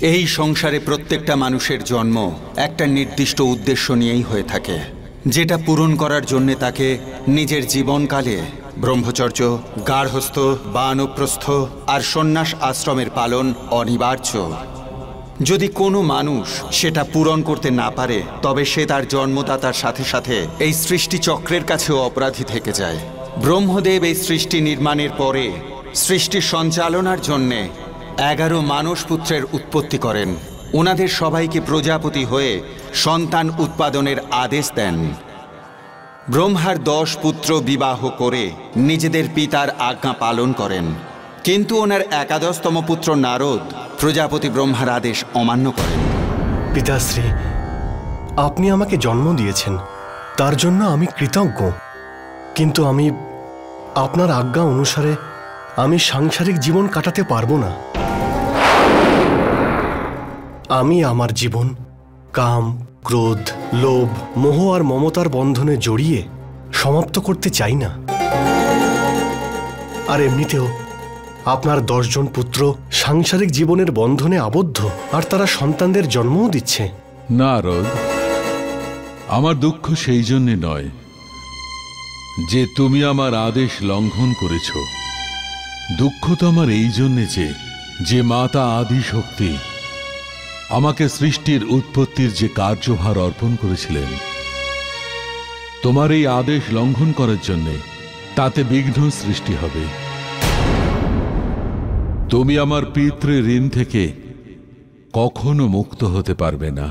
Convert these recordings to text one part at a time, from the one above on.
এই সংসারে প্রত্যেকটা মানুষের জন্ম একটা নির্দিষ্ট উদ্দেশ্য নিয়েই হয়ে থাকে, যেটা পূরণ করার জন্য তাকে নিজের জীবনকালে ব্রহ্মচর্য, গার্হস্থ, বানপ্রস্থ আর সন্ন্যাস আশ্রমের পালন অনিবার্য। যদি কোনো মানুষ সেটা পূরণ করতে না পারে, তবে সে তার জন্মদাতার সাথে সাথে এই সৃষ্টি চক্রের কাছেও অপরাধী থেকে যায়। ব্রহ্মদেব এই সৃষ্টি নির্মাণের পরে সৃষ্টি সঞ্চালনার জন্যে 11 মানস পুত্রের উৎপত্তি করেন। ওনাদের সবাইকে প্রজাপতি হয়ে সন্তান উৎপাদনের আদেশ দেন। ব্রহ্মার 10 পুত্র বিবাহ করে নিজেদের পিতার আজ্ঞা পালন করেন, কিন্তু ওনার 11তম পুত্র নারদ প্রজাপতি ব্রহ্মার আদেশ অমান্য করেন। পিতাশ্রী, আপনি আমাকে জন্ম দিয়েছেন, তার জন্য আমি কৃতজ্ঞ, কিন্তু আমি আপনার আজ্ঞা অনুসারে আমি সাংসারিক জীবন কাটাতে পারবো না। আমি আমার জীবন কাম, ক্রোধ, লোভ, মোহ আর মমতার বন্ধনে জড়িয়ে সমাপ্ত করতে চাই না। আর এমনিতেও আপনার 10 জন পুত্র সাংসারিক জীবনের বন্ধনে আবদ্ধ, আর তারা সন্তানদের জন্মও দিচ্ছে। নারদ, আমার দুঃখ সেই জন্যে নয় যে তুমি আমার আদেশ লঙ্ঘন করেছ। দুঃখ তো আমার এই জন্যে যে মাতা আদি শক্তি আমাকে সৃষ্টির উৎপত্তির যে কার্যভার অর্পণ করেছিলেন, তোমার এই আদেশ লঙ্ঘন করার জন্যে তাতে বিঘ্ন সৃষ্টি হবে। তুমি আমার পিতৃ ঋণ থেকে কখনো মুক্ত হতে পারবে না।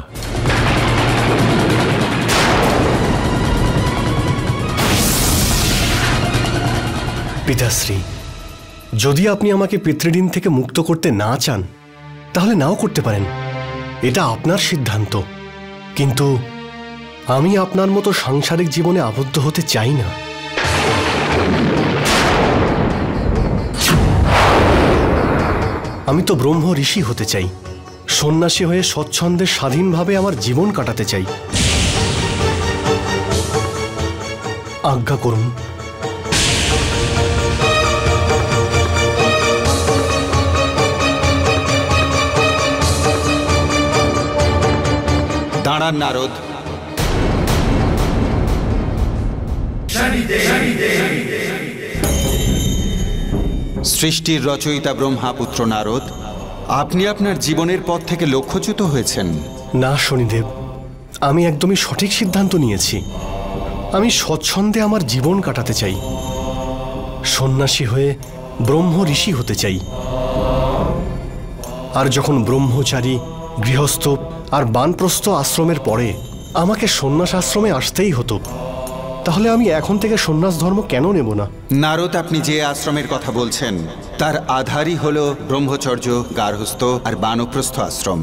পিতাশ্রী, যদি আপনি আমাকে পিতৃঋণ থেকে মুক্ত করতে না চান, তাহলে নাও করতে পারেন, এটা আপনার সিদ্ধান্ত। কিন্তু আমি আপনার মতো সাংসারিক জীবনে আবদ্ধ হতে চাই না। আমি তো ব্রহ্ম ঋষি হতে চাই, সন্ন্যাসী হয়ে স্বচ্ছন্দে স্বাধীনভাবে আমার জীবন কাটাতে চাই। আজ্ঞা করুন। দাঁড়ান নারদ। সৃষ্টির রচয়িতা ব্রহ্মাপুত্র নারদ, আপনি আপনার জীবনের পথ থেকে লক্ষ্যচ্যুত হয়েছেন। না শনিদেব, আমি একদমই সঠিক সিদ্ধান্ত নিয়েছি। আমি স্বচ্ছন্দে আমার জীবন কাটাতে চাই, সন্ন্যাসী হয়ে ব্রহ্ম ঋষি হতে চাই। আর যখন ব্রহ্মচারী, গৃহস্থ আর বানপ্রস্থ আশ্রমের পরে আমাকে সন্ন্যাস আশ্রমে আসতেই হতো, তাহলে আমি এখন থেকে সন্ন্যাস ধর্ম কেন নেব না? নারদ, আপনি যে আশ্রমের কথা বলছেন তার আধারই হল ব্রহ্মচর্য, গার্হস্থ আর বানপ্রস্থ আশ্রম।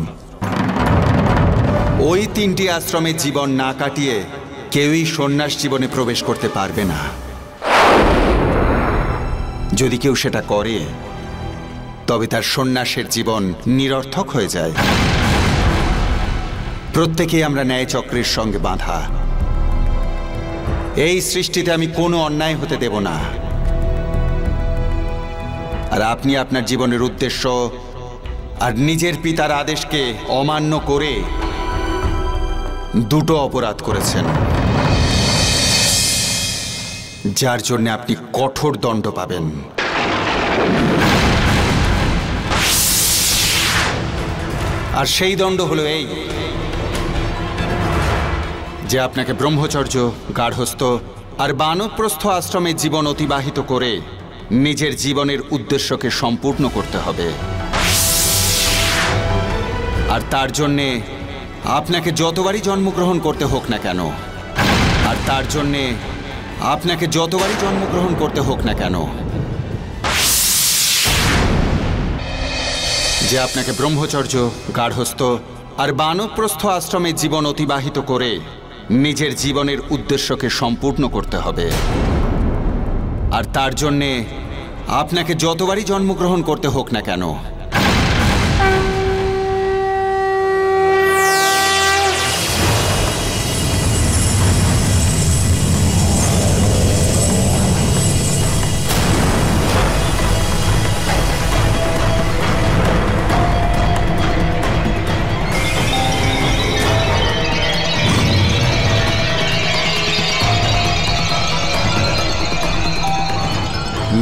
ওই 3টি আশ্রমে জীবন না কাটিয়ে কেউই সন্ন্যাস জীবনে প্রবেশ করতে পারবে না। যদি কেউ সেটা করে, তবে তার সন্ন্যাসের জীবন নিরর্থক হয়ে যায়। প্রত্যেকেই আমরা ন্যায় চক্রের সঙ্গে বাঁধা। এই সৃষ্টিতে আমি কোনো অন্যায় হতে দেব না। আর আপনি আপনার জীবনের উদ্দেশ্য আর নিজের পিতার আদেশকে অমান্য করে 2টো অপরাধ করেছেন, যার জন্য আপনি কঠোর দণ্ড পাবেন। আর সেই দণ্ড হলো এই যে আপনাকে ব্রহ্মচর্য, গার্হস্থ আর বানপ্রস্থ আশ্রমে জীবন অতিবাহিত করে নিজের জীবনের উদ্দেশ্যকে সম্পূর্ণ করতে হবে। আর তার জন্যে আপনাকে যতবারই জন্মগ্রহণ করতে হোক না কেন, যে আপনাকে ব্রহ্মচর্য, গার্হস্থ আর বানপ্রস্থ আশ্রমে জীবন অতিবাহিত করে নিজের জীবনের উদ্দেশ্যকে সম্পূর্ণ করতে হবে। আর তার জন্যে আপনাকে যতবারই জন্মগ্রহণ করতে হোক না কেন,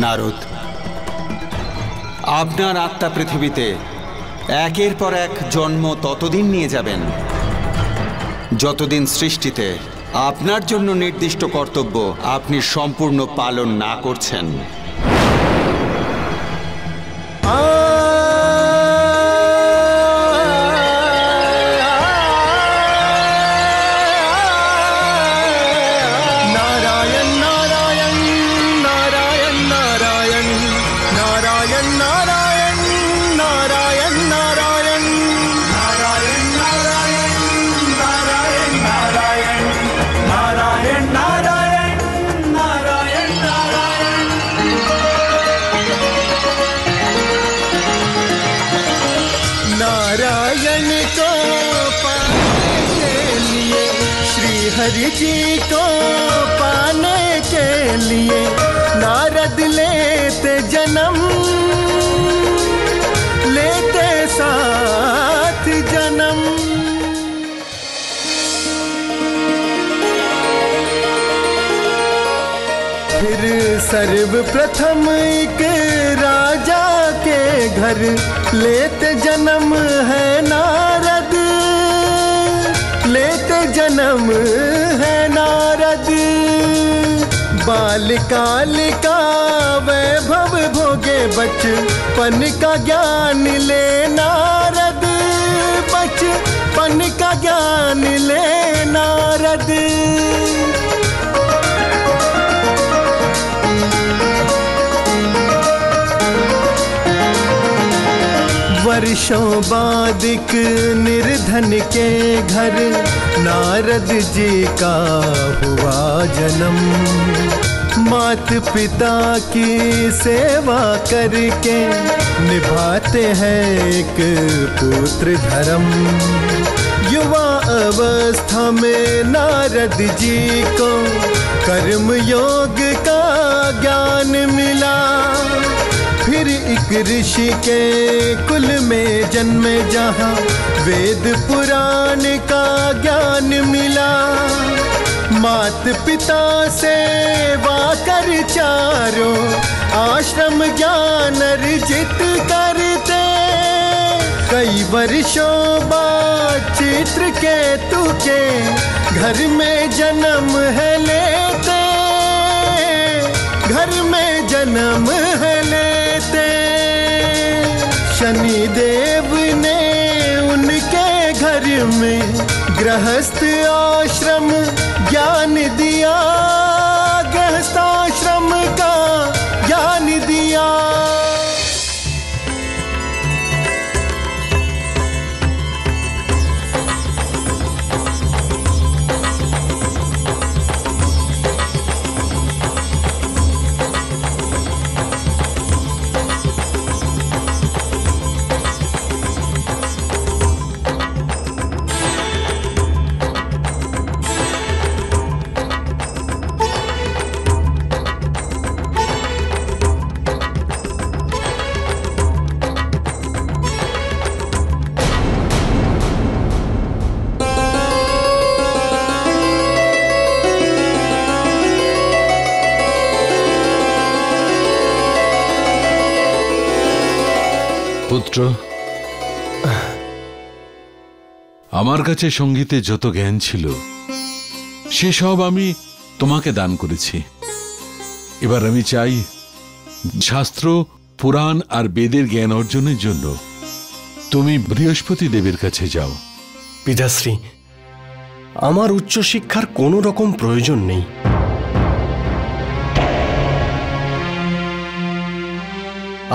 নারদ, আপনার আত্মা পৃথিবীতে একের পর এক জন্ম ততদিন নিয়ে যাবেন যতদিন সৃষ্টিতে আপনার জন্য নির্দিষ্ট কর্তব্য আপনি সম্পূর্ণ পালন না করছেন। हरि जी को पाने के लिए नारद लेते जन्म, लेते साथ जन्म। फिर सर्वप्रथम एक राजा के घर लेते जन्म है नारद, लेते जन्म है नारद। बालकाल का वैभव भोगे बचपन का ज्ञान ले नारद, बचपन का ज्ञान ले नारद। वर्षों बाद एक निर्धन के घर नारद जी का हुआ जन्म। मात पिता की सेवा करके निभाते हैं एक पुत्र धर्म। युवा अवस्था में नारद जी को कर्म योग का ज्ञान मिला। फिर एक ऋषि के कुल में जन्मे जहाँ वेद पुराण का ज्ञान मिला। मात पिता सेवा कर चारों आश्रम ज्ञान अर्जित करते। कई वर्षों बाद चित्रकेतु के घर में जन्म है लेते, घर में जन्म है लेते। शनि देव ने उनके घर में गृहस्थ आश्रम ज्ञान दिया, गृहस्थ आश्रम का ज्ञान दिया। পুত্র, আমার কাছে সঙ্গীতে যত জ্ঞান ছিল সেসব আমি তোমাকে দান করেছি। এবার আমি চাই শাস্ত্র, পুরাণ আর বেদের জ্ঞান অর্জনের জন্য তুমি বৃহস্পতি দেবের কাছে যাও। পিতাশ্রী, আমার উচ্চশিক্ষার কোনো রকম প্রয়োজন নেই।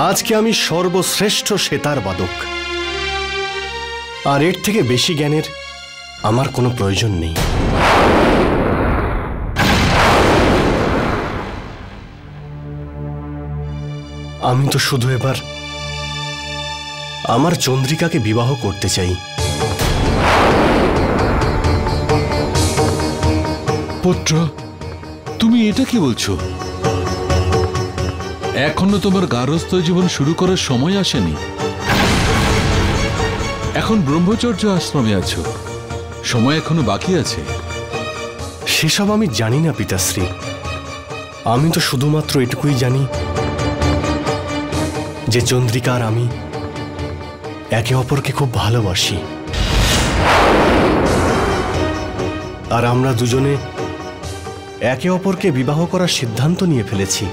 আজকে আমি সর্বশ্রেষ্ঠ সেতার বাদক, আর এর থেকে বেশি জ্ঞানের আমার কোনো প্রয়োজন নেই। আমি তো শুধু এবার আমার চন্দ্রিকাকে বিবাহ করতে চাই। পুত্র, তুমি এটা কি বলছো? এখনো তোমার গার্হস্থ্য জীবন শুরু করার সময় আসেনি। এখন ব্রহ্মচর্য আশ্রমে আছো, সময় এখনো বাকি আছে। সেসব আমি জানি না পিতাশ্রী। আমি তো শুধুমাত্র এটুকুই জানি যে চন্দ্রিকা আর আমি একে অপরকে খুব ভালোবাসি, আর আমরা দুজনে একে অপরকে বিবাহ করার সিদ্ধান্ত নিয়ে ফেলেছি।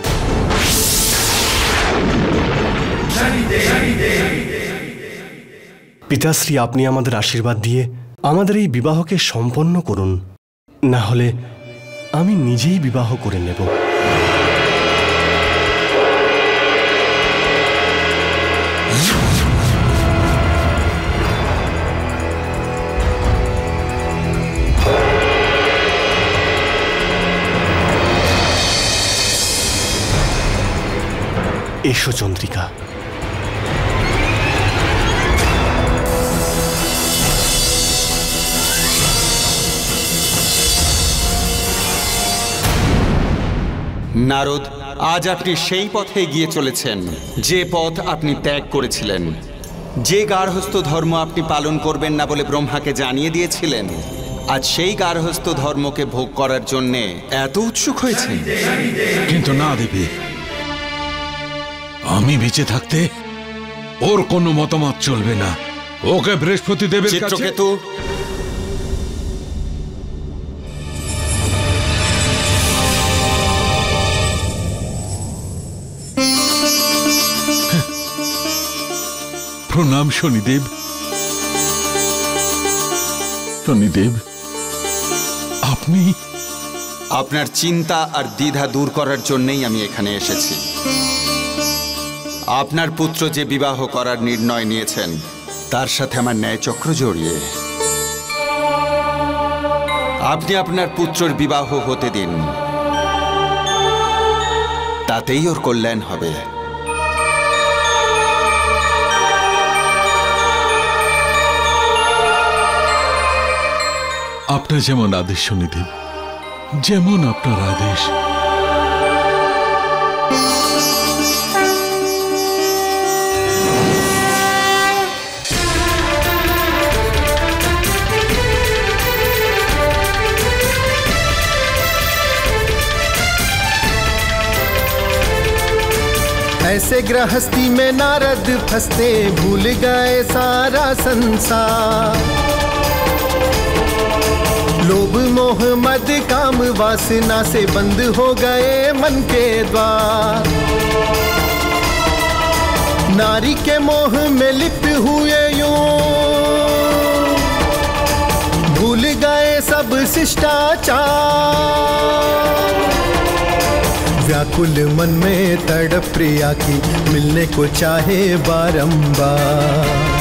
পিতাশ্রী, আপনি আমাদের আশীর্বাদ দিয়ে আমাদের এই বিবাহকে সম্পন্ন করুন, না হলে আমি নিজেই বিবাহ করে নেব। এসো চন্দ্রিকা। নারদ, আজ আপনি সেই পথে এগিয়ে চলেছেন যে পথ আপনি ত্যাগ করেছিলেন, যে গার্হস্থ্য ধর্ম আপনি পালন করবেন না বলে ব্রহ্মাকে জানিয়ে দিয়েছিলেন। আজ সেই গার্হস্থ্য ধর্মকে ভোগ করার জন্যে এত উৎসুক হয়েছেন। কিন্তু না দেবী, আমি বেঁচে থাকতে ওর কোনো মতামত চলবে না। ওকে বৃহস্পতি দেবের কাছে। চিত্রকেতু, প্রণাম শনিদেব। শনিদেব, আপনি? আপনার চিন্তা আর দ্বিধা দূর করার জন্যই আমি এখানে এসেছি। আপনার পুত্র যে বিবাহ করার নির্ণয় নিয়েছেন তার সাথে আমার ন্যায়চক্র জড়িয়ে। আপনি আপনার পুত্রের বিবাহ হতে দিন, তাতেই ওর কল্যাণ হবে। আপনার যেমন আদেশ শনিদেব, যেমন আপনার আদেশ। ऐसे गृहस्थी में नारद फंसते, भूल गए सारा संसार। लोभ मोह मद काम वासना से बंद हो गए मन के द्वार। नारी के मोह में लिप्त हुए यूं, भूल गए सब शिष्टाचार। व्याकुल मन में तड़प प्रिया की, मिलने को चाहे बारंबार।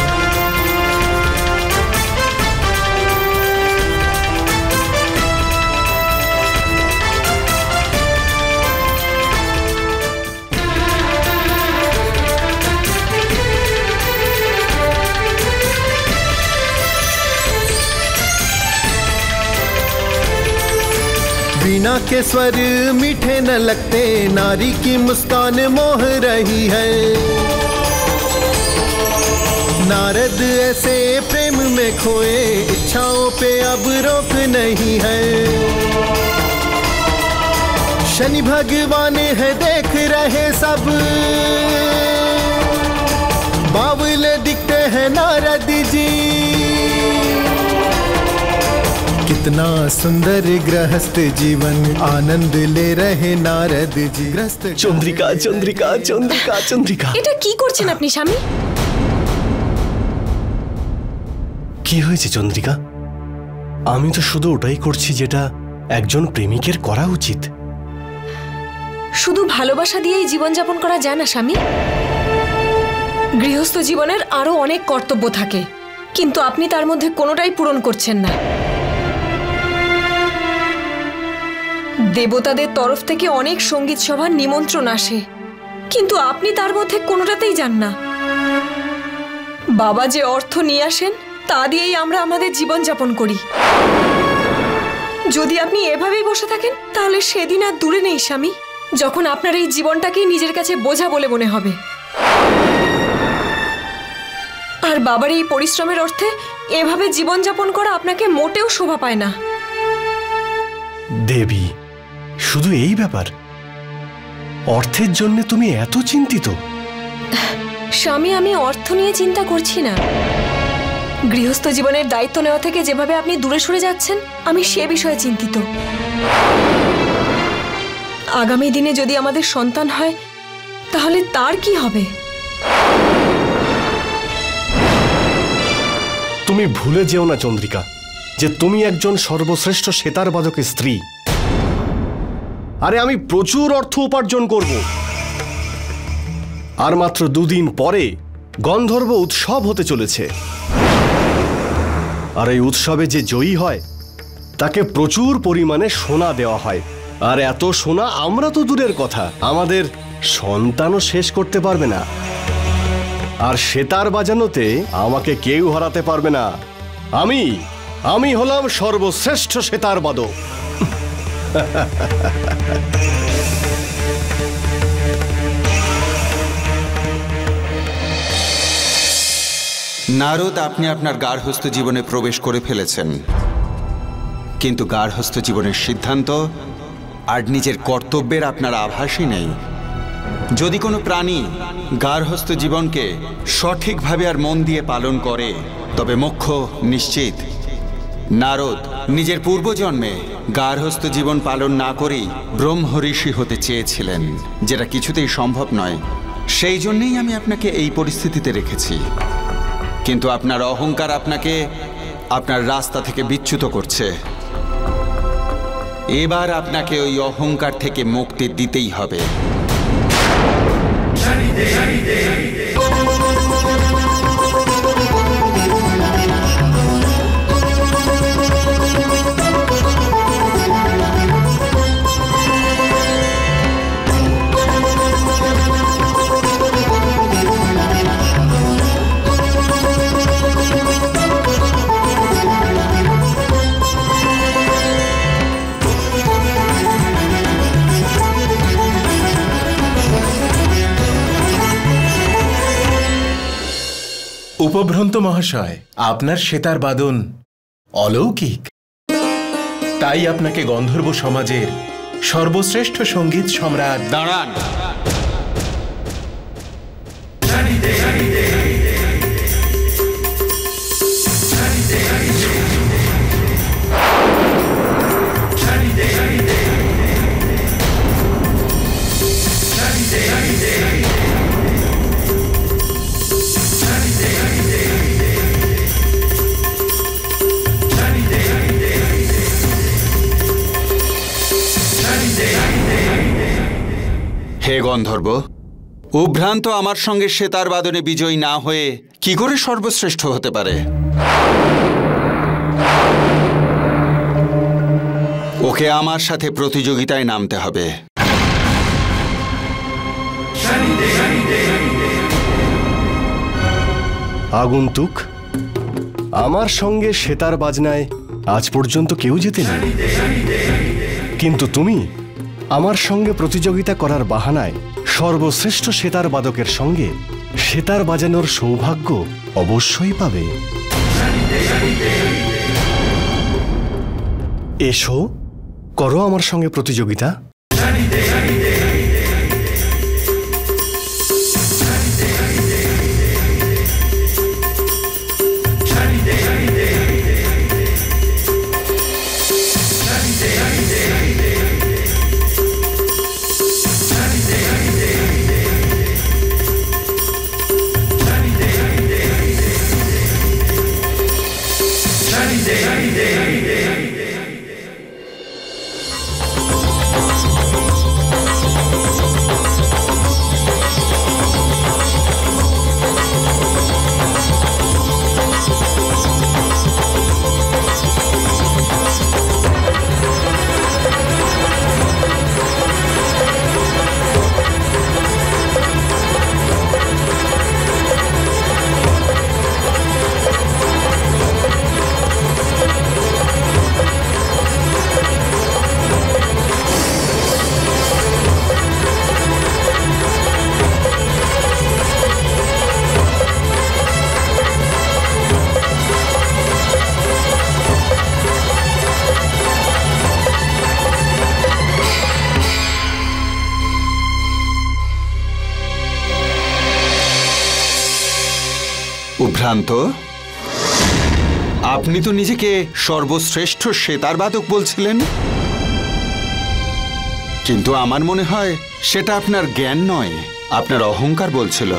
वीणा के स्वर मीठे न लगते, नारी की मुस्कान मोह रही है। नारद ऐसे प्रेम में खोए, इच्छाओं पे अब रोक नहीं है। शनि भगवान है देख रहे सब, बावले दिखते हैं नारद जी। कितना सुंदर गृहस्थ जीवन आनंद ले रहे नारद जी। ग्रस्त চন্দ্রিকা, চন্দ্রিকা, চন্দ্রিকা, চন্দ্রিকা। এটা কি করছেন আপনি স্বামী? কি হয়েছে চন্দ্রিকা? আমি তো শুধু ওটাই করছি যেটা একজন প্রেমিকের করা উচিত। শুধু ভালোবাসা দিয়েই জীবনযাপন করা যায় না স্বামী। গৃহস্থ জীবনের আরো অনেক কর্তব্য থাকে, কিন্তু আপনি তার মধ্যে কোনোটাই পূরণ করছেন না। দেবতাদের তরফ থেকে অনেক সঙ্গীত সভার নিমন্ত্রণ আসে, কিন্তু আপনি তার মধ্যে কোনোটাতেই যান না। বাবা যে অর্থ নিয়ে আসেন তা দিয়েই আমরা আমাদের জীবনযাপন করি। যদি আপনি এভাবেই বসে থাকেন তাহলে সেদিন আর দূরে নেই স্বামী, যখন আপনার এই জীবনটাকেই নিজের কাছে বোঝা বলে মনে হবে। আর বাবার এই পরিশ্রমের অর্থে এভাবে জীবনযাপন করা আপনাকে মোটেও শোভা পায় না। দেবী, শুধু এই ব্যাপার? অর্থের জন্য তুমি এত চিন্তিত? স্বামী, আমি অর্থ নিয়ে চিন্তা করছি না। গৃহস্থ জীবনের দায়িত্ব নেওয়া থেকে যেভাবে আপনি দূরে সরে যাচ্ছেন, আমি সে বিষয়ে চিন্তিত। আগামী দিনে যদি আমাদের সন্তান হয়, তাহলে তার কি হবে? তুমি ভুলে যেও না চন্দ্রিকা, যে তুমি একজন সর্বশ্রেষ্ঠ সেতার বাদকের স্ত্রী। আরে আমি প্রচুর অর্থ উপার্জন করব। আর মাত্র 2 দিন পরে গন্ধর্ব উৎসব হতে চলেছে। আর এই উৎসবে যে জয়ী হয় তাকে প্রচুর পরিমাণে সোনা দেওয়া হয়। আর এত সোনা আমরা তো দূরের কথা, আমাদের সন্তানও শেষ করতে পারবে না। আর সেতার বাজানোতে আমাকে কেউ হারাতে পারবে না। আমি হলাম সর্বশ্রেষ্ঠ সেতার বাদক। নারদ, আপনি আপনার গার্হস্থ্য জীবনে প্রবেশ করে ফেলেছেন, কিন্তু গার্হস্থ্য জীবনের সিদ্ধান্ত আর নিজের কর্তব্যের আপনার আভাসই নেই। যদি কোনো প্রাণী গার্হস্থ্য জীবনকে সঠিকভাবে আর মন দিয়ে পালন করে, তবে মোক্ষ নিশ্চিত। নারদ নিজের পূর্বজন্মে গার্হস্থ্য জীবন পালন না করেই ব্রহ্ম ঋষি হতে চেয়েছিলেন, যেটা কিছুতেই সম্ভব নয়। সেই জন্যেই আমি আপনাকে এই পরিস্থিতিতে রেখেছি। কিন্তু আপনার অহংকার আপনাকে আপনার রাস্তা থেকে বিচ্যুত করছে। এবার আপনাকে ওই অহংকার থেকে মুক্তি দিতেই হবে। উপভ্রান্ত মহাশয়, আপনার সেতার বাদন অলৌকিক। তাই আপনাকে গন্ধর্ব সমাজের সর্বশ্রেষ্ঠ সঙ্গীত সম্রাট। দাঁড়ান। হে গন্ধর্ব, উভ্রান্ত আমার সঙ্গে সেতার বাদনে বিজয়ী না হয়ে কি করে সর্বশ্রেষ্ঠ হতে পারে? ওকে আমার সাথে প্রতিযোগিতায় নামতে হবে। আগন্তুক, আমার সঙ্গে সেতার বাজনায় আজ পর্যন্ত কেউ জেতেনি, কিন্তু তুমি আমার সঙ্গে প্রতিযোগিতা করার বাহানায় সর্বশ্রেষ্ঠ সেতার বাদকের সঙ্গে সেতার বাজানোর সৌভাগ্য অবশ্যই পাবে। এসো, করো আমার সঙ্গে প্রতিযোগিতা। উপভ্রান্ত, আপনি তো নিজেকে সর্বশ্রেষ্ঠ সেতার বাদক বলছিলেন, কিন্তু আমার মনে হয় সেটা আপনার জ্ঞান নয়, আপনার অহংকার বলছিল।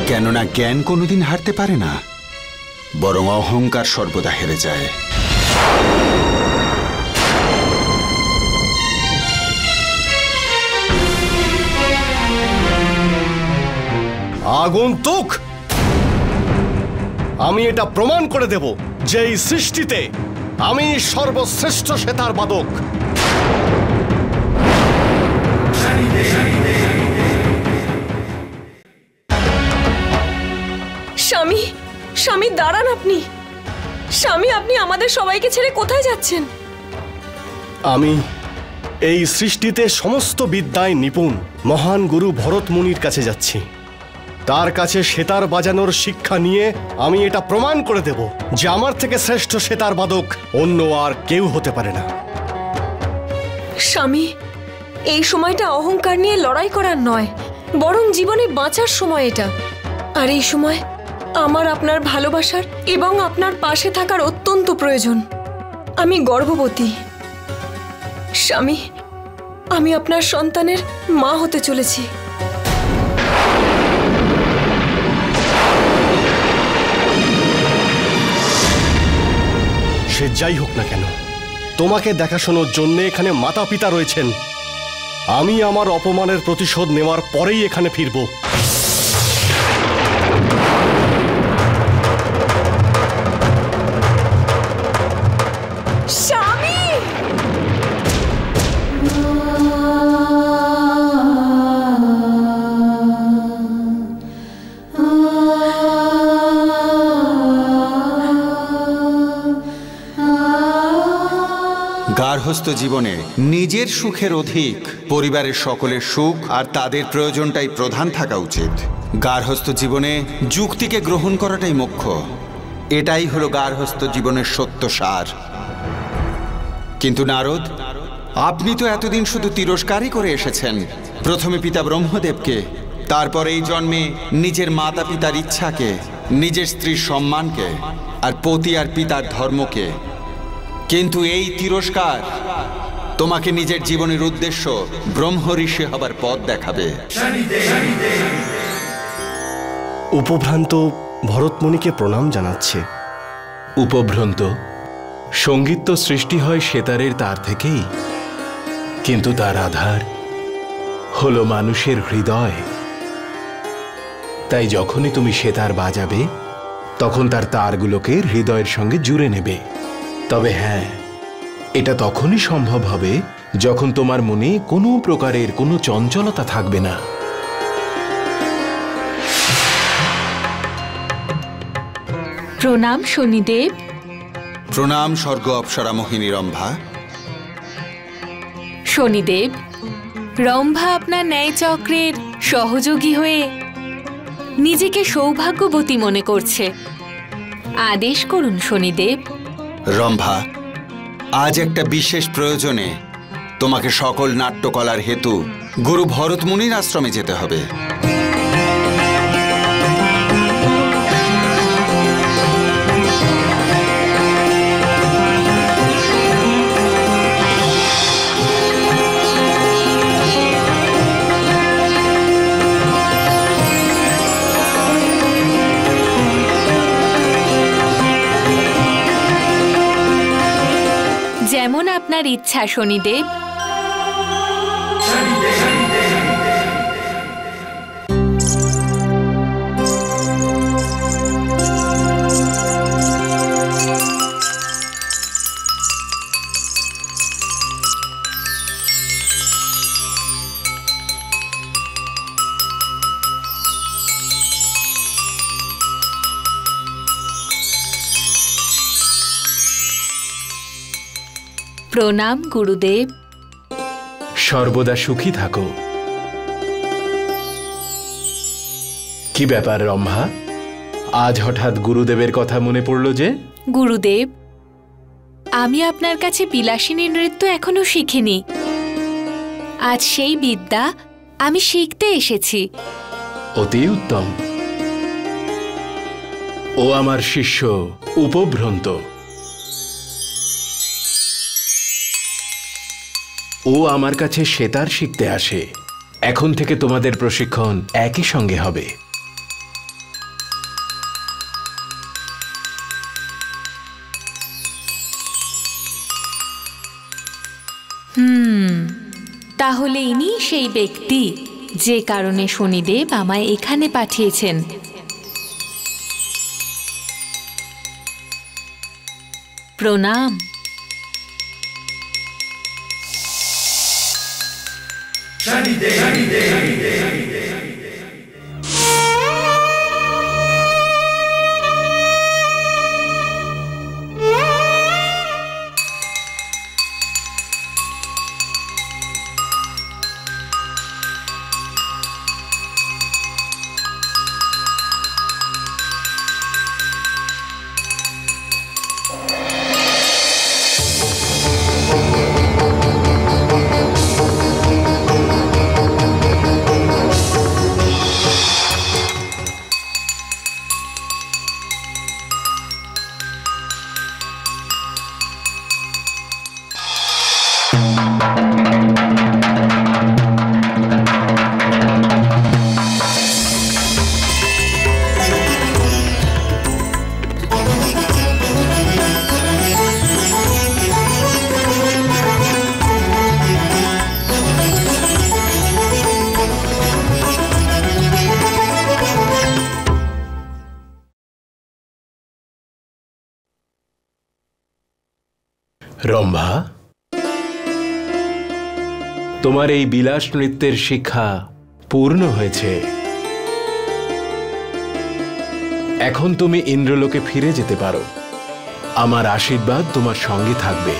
কেননা জ্ঞান কোনোদিন হারতে পারে না, বরং অহংকার সর্বদা হেরে যায়। আগন্তুক, আমি এটা প্রমাণ করে দেব যে এই সৃষ্টিতে আমি সর্বশ্রেষ্ঠ সেতার বাদক। স্বামী, স্বামী দাঁড়ান আপনি। স্বামী, আপনি আমাদের সবাইকে ছেড়ে কোথায় যাচ্ছেন? আমি এই সৃষ্টিতে সমস্ত বিদ্যায় নিপুণ মহান গুরু ভরত মুনির কাছে যাচ্ছি। তার কাছে সেতার বাজানোর শিক্ষা নিয়ে আমি এটা প্রমাণ করে দেব যে আমার থেকে শ্রেষ্ঠ সেতার বাদক অন্য আর কেউ হতে পারে না। স্বামী, এই সময়টা অহংকার নিয়ে লড়াই করার নয়, বরং জীবনে বাঁচার সময় এটা। আর এই সময় আমার আপনার ভালোবাসার এবং আপনার পাশে থাকার অত্যন্ত প্রয়োজন। আমি গর্ভবতী। স্বামী, আমি আপনার সন্তানের মা হতে চলেছি। সে যাই হোক না কেন, তোমাকে দেখাশোনার জন্য এখানে মাতা পিতা রয়েছেন। আমি আমার অপমানের প্রতিশোধ নেওয়ার পরেই এখানে ফিরব। স্বামী, গার্হস্থ্য জীবনে নিজের সুখের অধিক পরিবারের সকলের সুখ আর তাদের প্রয়োজনটাই প্রধান থাকা উচিত। গার্হস্থ্য জীবনে যুক্তিকে গ্রহণ করাটাই মুখ্য। এটাই হলো গার্হস্থ্য জীবনের সত্য সার। কিন্তু নারদ, আপনি তো এতদিন শুধু তিরস্কারই করে এসেছেন। প্রথমে পিতা ব্রহ্মদেবকে, তারপর এই জন্মে নিজের মাতা পিতার ইচ্ছাকে, নিজের স্ত্রীর সম্মানকে, আর পতি আর পিতার ধর্মকে। কিন্তু এই তিরস্কার তোমাকে নিজের জীবনের উদ্দেশ্য ব্রহ্ম ঋষি হবার পথ দেখাবে। উপভ্রান্ত ভরতমুনিকে প্রণাম জানাচ্ছে। উপভ্রান্ত, সঙ্গীত তো সৃষ্টি হয় সেতারের তার থেকেই, কিন্তু তার আধার হলো মানুষের হৃদয়। তাই যখনই তুমি সেতার বাজাবে তখন তার তারগুলোকে হৃদয়ের সঙ্গে জুড়ে নেবে। তবে হ্যাঁ, এটা তখনই সম্ভব হবে যখন তোমার মনে কোনো প্রকারের কোনো চঞ্চলতা থাকবে না। প্রণাম শনিদেব। প্রণাম স্বর্গ অপ্সরা মোহিনী রম্ভা। শনিদেব, রম্ভা আপনার ন্যায় চক্রের সহযোগী হয়ে নিজেকে সৌভাগ্যবতী মনে করছে। আদেশ করুন শনিদেব। রম্ভা, আজ একটা বিশেষ প্রয়োজনে তোমাকে সকল নাট্যকলার হেতু গুরু ভরত মুনির আশ্রমে যেতে হবে। যেমন আপনার ইচ্ছা শনিদেব। প্রণাম গুরুদেব। সর্বদা সুখী থাকো। কি ব্যাপার রম্ভা, আজ হঠাৎ গুরুদেবের কথা মনে পড়ল যে? গুরুদেব, আমি আপনার কাছে বিলাসিনী নৃত্য এখনো শিখিনি। আজ সেই বিদ্যা আমি শিখতে এসেছি। অতি উত্তম। ও আমার শিষ্য উপভ্রন্ত। ও আমার কাছে সেতার শিখতে আসে। এখন থেকে তোমাদের প্রশিক্ষণ একই সঙ্গে হবে। তাহলে ইনি সেই ব্যক্তি যে কারণে শনিদেব আমায় এখানে পাঠিয়েছেন। প্রণাম। রম্ভা, তোমার এই বিলাস নৃত্যের শিক্ষা পূর্ণ হয়েছে। এখন তুমি ইন্দ্রলোকে ফিরে যেতে পারো। আমার আশীর্বাদ তোমার সঙ্গে থাকবে।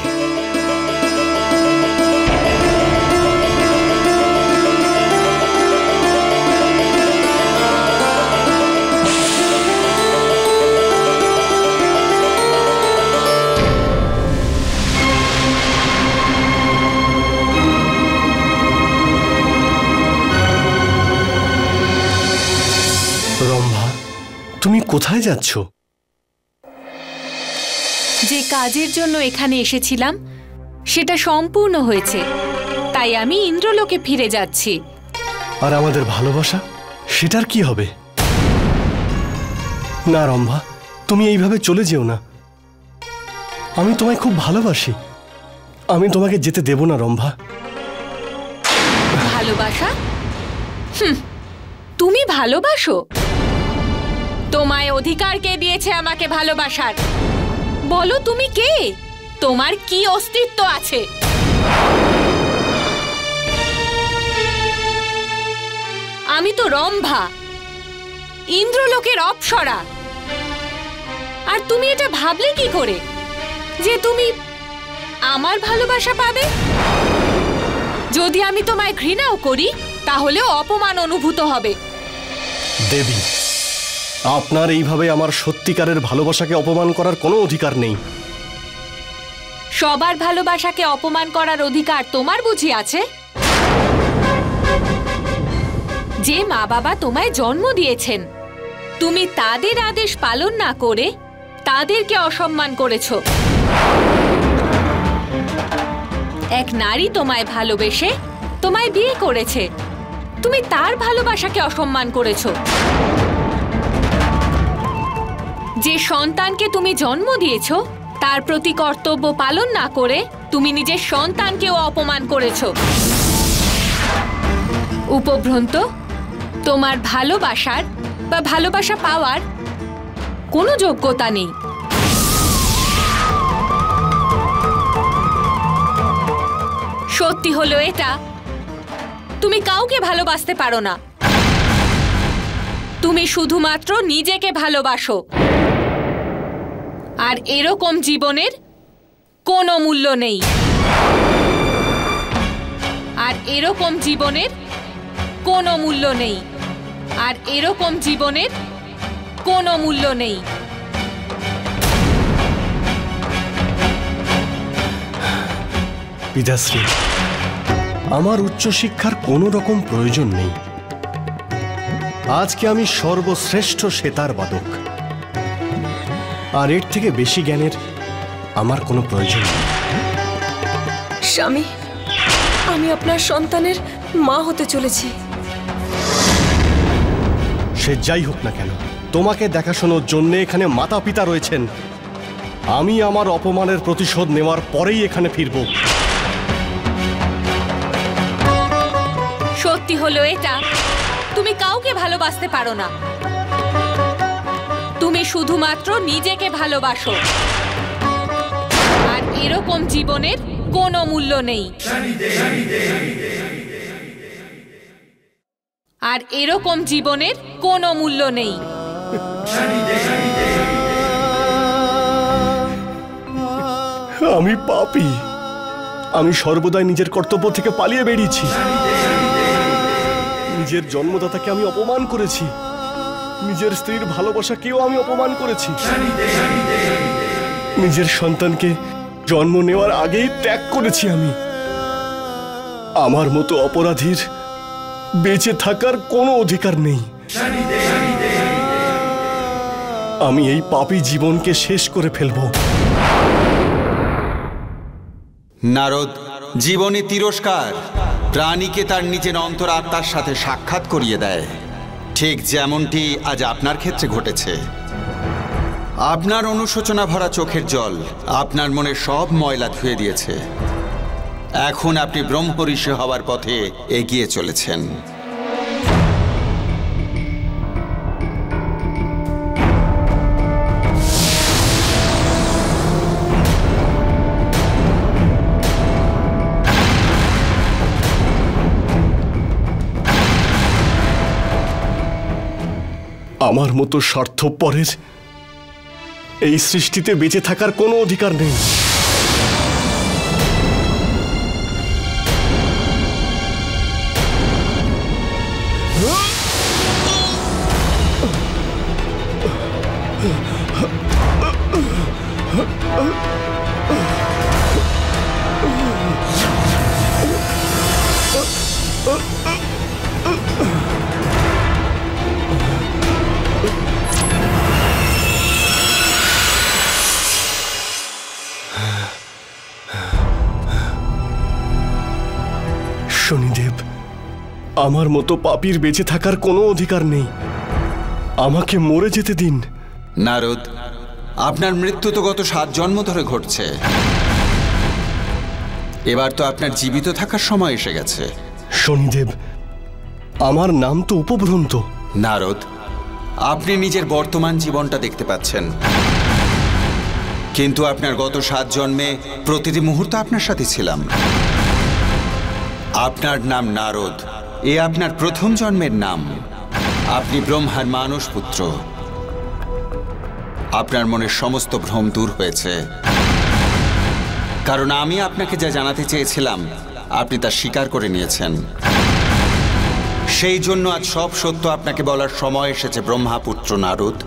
রম্ভা, তুমি কোথায় যাচ্ছ? যে কাজের জন্য এখানে এসেছিলাম সেটা সম্পূর্ণ হয়েছে, তাই আমি ইন্দ্রলোকে ফিরে যাচ্ছি। আর আমাদের ভালোবাসা, সেটার কি হবে? না রম্ভা, তুমি এইভাবে চলে যেও না। আমি তোমায় খুব ভালোবাসি। আমি তোমাকে যেতে দেব না রম্ভা। ভালোবাসা? তুমি ভালোবাসো? তোমায় অধিকার কে দিয়েছে আমাকে ভালোবাসার? বলো তুমি কে? তোমার কি অস্তিত্ব আছে? আমি তো রম্ভা, ইন্দ্রলোকের অপ্সরা। আর তুমি এটা ভাবলে কি করে যে তুমি আমার ভালোবাসা পাবে? যদি আমি তোমায় ঘৃণাও করি তাহলেও অপমান অনুভূত হবে। দেবী, আপনার এইভাবে আমার সত্যিকারের ভালোবাসাকে অপমান করার কোনো অধিকার নেই। সবার ভালোবাসাকে অপমান করার অধিকার তোমার বুঝি আছে? যে মা বাবা তোমায় জন্ম দিয়েছেন, তুমি তাদের আদেশ পালন না করে তাদেরকে অসম্মান করেছো। এক নারী তোমায় ভালোবেসে তোমায় বিয়ে করেছে, তুমি তার ভালোবাসাকে অসম্মান করেছো। যে সন্তানকে তুমি জন্ম দিয়েছো তার প্রতি কর্তব্য পালন না করে তুমি নিজের সন্তানকেও অপমান করেছো। উপভ্রন্ত, তোমার ভালোবাসার বা ভালোবাসা পাওয়ার কোনো যোগ্যতা নেই। সত্যি হলো এটা, তুমি কাউকে ভালোবাসতে পারো না। তুমি শুধুমাত্র নিজেকে ভালোবাসো। আর এরকম জীবনের কোনো মূল্য নেই। আর এরকম জীবনের কোনো মূল্য নেই। আর এরকম জীবনের কোনো মূল্য নেই। পিতাশ্রী, আমার উচ্চশিক্ষার কোনো রকম প্রয়োজন নেই। আজকে আমি সর্বশ্রেষ্ঠ সেতার বাদক, আর এর থেকে বেশি জ্ঞানের আমার কোনো প্রয়োজন নেই। স্বামী, আমি আপনার সন্তানের মা হতে চলেছি। সে যাই হোক না কেন, তোমাকে দেখাশোনার জন্য এখানে মাতা পিতা রয়েছেন। আমি আমার অপমানের প্রতিশোধ নেওয়ার পরেই এখানে ফিরব। সত্যি হলো এটা, তুমি কাউকে ভালোবাসতে পারো না। তুমি শুধুমাত্র নিজেকে ভালোবাসো, আর এরকম জীবনের কোনো মূল্য নেই। আর এরকম জীবনের কোনো মূল্য নেই। আমি পাপী। আমি সর্বদাই নিজের কর্তব্য থেকে পালিয়ে বেরিয়েছি। নিজের জন্মদাতাকে আমি অপমান করেছি, নিজের স্ত্রীর ভালোবাসাকেও আমি অপমান করেছি, নিজের সন্তানকে জন্ম নেওয়ার আগেই ত্যাগ করেছি আমি। আমার মতো অপরাধীর বেঁচে থাকার কোনো অধিকার নেই। আমি এই পাপী জীবনকে শেষ করে ফেলব। নারদ, জীবনে তিরস্কার প্রাণীকে তার নিজের অন্তরাত্মার সাথে সাক্ষাৎ করিয়ে দেয়, ঠিক যেমনটি আজ আপনার ক্ষেত্রে ঘটেছে। আপনার অনুশোচনা ভরা চোখের জল আপনার মনে সব ময়লা ধুয়ে দিয়েছে। এখন আপনি ব্রহ্ম ঋষি হওয়ার পথে এগিয়ে চলেছেন। আমার মতো স্বার্থপরের এই সৃষ্টিতে বেঁচে থাকার কোনো অধিকার নেই। শনিদেব, আমার মতো পাপীর বেঁচে থাকার কোনো অধিকার নেই। আমাকে মরে যেতে দিন। নারদ, আপনার মৃত্যু তো গত 7 জন্ম ধরে ঘটছে। এবার তো আপনার জীবিত থাকার সময় এসে গেছে। শনিদেব, আমার নাম তো উপভ্রন্ত। নারদ, আপনি নিজের বর্তমান জীবনটা দেখতে পাচ্ছেন, কিন্তু আপনার গত 7 জন্মে প্রতিটি মুহূর্ত আপনার সাথে ছিলাম। আপনার নাম নারদ, এ আপনার প্রথম জন্মের নাম। আপনি ব্রহ্মার মানস পুত্র। আপনার মনের সমস্ত ভ্রম দূর হয়েছে, কারণ আমি আপনাকে যা জানাতে চেয়েছিলাম আপনি তা স্বীকার করে নিয়েছেন। সেই জন্য আজ সব সত্য আপনাকে বলার সময় এসেছে ব্রহ্মাপুত্র নারদ।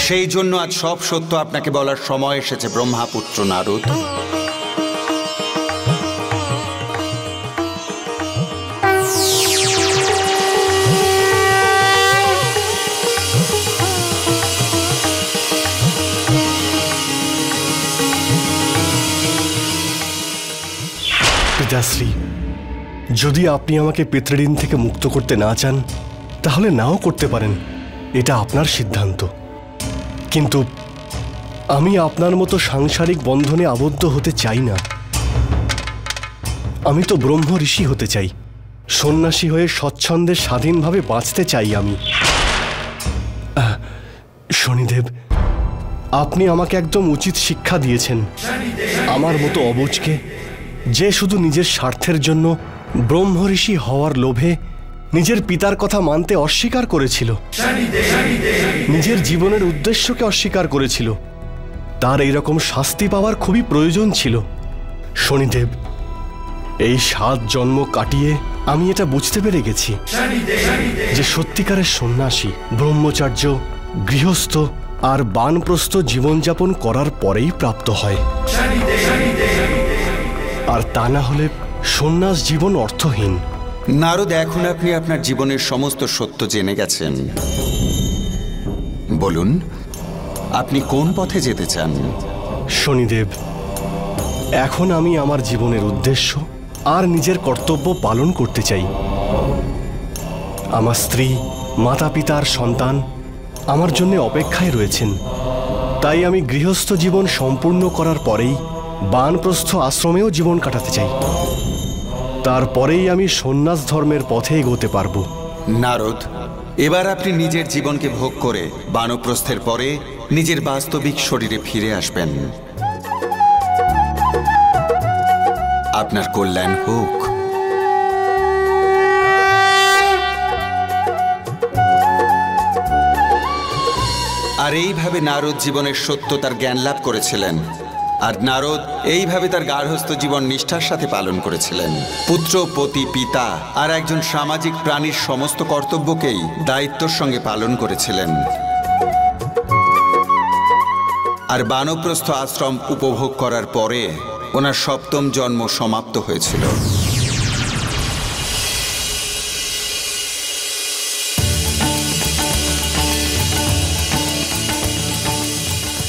সেই জন্য আজ সব সত্য আপনাকে বলার সময় এসেছে ব্রহ্মাপুত্র নারদ। পিতাশ্রী, যদি আপনি আমাকে পিতৃঋণ থেকে মুক্ত করতে না চান তাহলে নাও করতে পারেন, এটা আপনার সিদ্ধান্ত। কিন্তু আমি আপনার মতো সাংসারিক বন্ধনে আবদ্ধ হতে চাই না। আমি তো ব্রহ্ম ঋষি হতে চাই, সন্ন্যাসী হয়ে স্বচ্ছন্দে স্বাধীনভাবে বাঁচতে চাই আমি। শনিদেব, আপনি আমাকে একদম উচিত শিক্ষা দিয়েছেন। আমার মতো অবুঝকে, যে শুধু নিজের স্বার্থের জন্য ব্রহ্ম ঋষি হওয়ার লোভে নিজের পিতার কথা মানতে অস্বীকার করেছিল, নিজের জীবনের উদ্দেশ্যকে অস্বীকার করেছিল, তার এইরকম শাস্তি পাওয়ার খুবই প্রয়োজন ছিল। শনিদেব, এই 7 জন্ম কাটিয়ে আমি এটা বুঝতে পেরে গেছি যে সত্যিকারের সন্ন্যাসী ব্রহ্মচার্য, গৃহস্থ আর বানপ্রস্থ জীবনযাপন করার পরেই প্রাপ্ত হয়, আর তা না হলে সন্ন্যাস জীবন অর্থহীন। নারদ, এখন আপনি আপনার জীবনের সমস্ত সত্য জেনে গেছেন। বলুন, আপনি কোন পথে যেতে চান? শনিদেব, এখন আমি আমার জীবনের উদ্দেশ্য আর নিজের কর্তব্য পালন করতে চাই। আমার স্ত্রী, মাতা পিতার সন্তান আমার জন্য অপেক্ষায় রয়েছেন। তাই আমি গৃহস্থ জীবন সম্পূর্ণ করার পরেই বানপ্রস্থ আশ্রমেও জীবন কাটাতে চাই। তারপরেই আমি সন্ন্যাস ধর্মের পথে এগোতে পারবো। নারদ, এবার আপনি নিজের জীবনকে ভোগ করে বানপ্রস্থের পরে নিজের বাস্তবিক শরীরে ফিরে আসবেন। আপনার কল্যাণ হোক। আর এইভাবে নারদ জীবনের সত্যতার জ্ঞান লাভ করেছিলেন। আর নারদ এইভাবে তার গার্হস্থ্য জীবন নিষ্ঠার সাথে পালন করেছিলেন। পুত্র, পতি, পিতা আর একজন সামাজিক প্রাণীর সমস্ত কর্তব্যকেই দায়িত্বর সঙ্গে পালন করেছিলেন। আর বানপ্রস্থ আশ্রম উপভোগ করার পরে ওনার সপ্তম জন্ম সমাপ্ত হয়েছিল।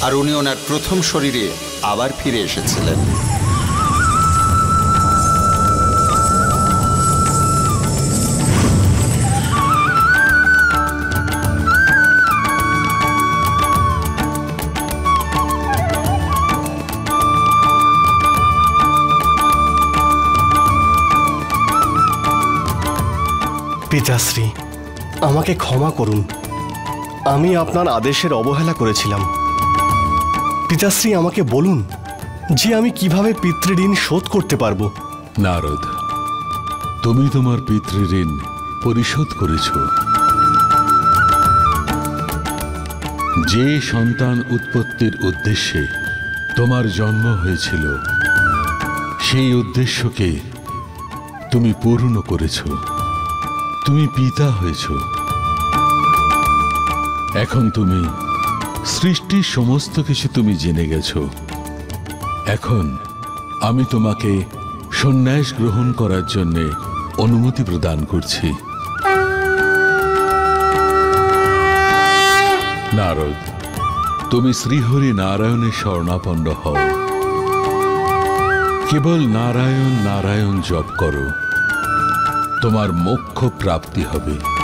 আর উনি ওনার প্রথম শরীরে আবার ফিরে এসেছিলেন। পিতাশ্রী, আমাকে ক্ষমা করুন। আমি আপনার আদেশের অবহেলা করেছিলাম। পিতাশ্রী, আমাকে বলুন যে আমি কিভাবে পিতৃঋণ শোধ করতে পারবো। নারদ, তুমি তোমার পিতৃঋণ পরিশোধ করেছ। যে সন্তান উৎপত্তির উদ্দেশ্যে তোমার জন্ম হয়েছিল, সেই উদ্দেশ্যকে তুমি পূর্ণ করেছ। তুমি পিতা হয়েছ। এখন তুমি সৃষ্টির সমস্ত কিছু তুমি জেনে গেছ। এখন আমি তোমাকে সন্ন্যাস গ্রহণ করার জন্য অনুমতি প্রদান করছি। নারদ, তুমি শ্রীহরি নারায়ণের শরণাপন্ন হও। কেবল নারায়ণ নারায়ণ জপ করো, তোমার মোক্ষ প্রাপ্তি হবে।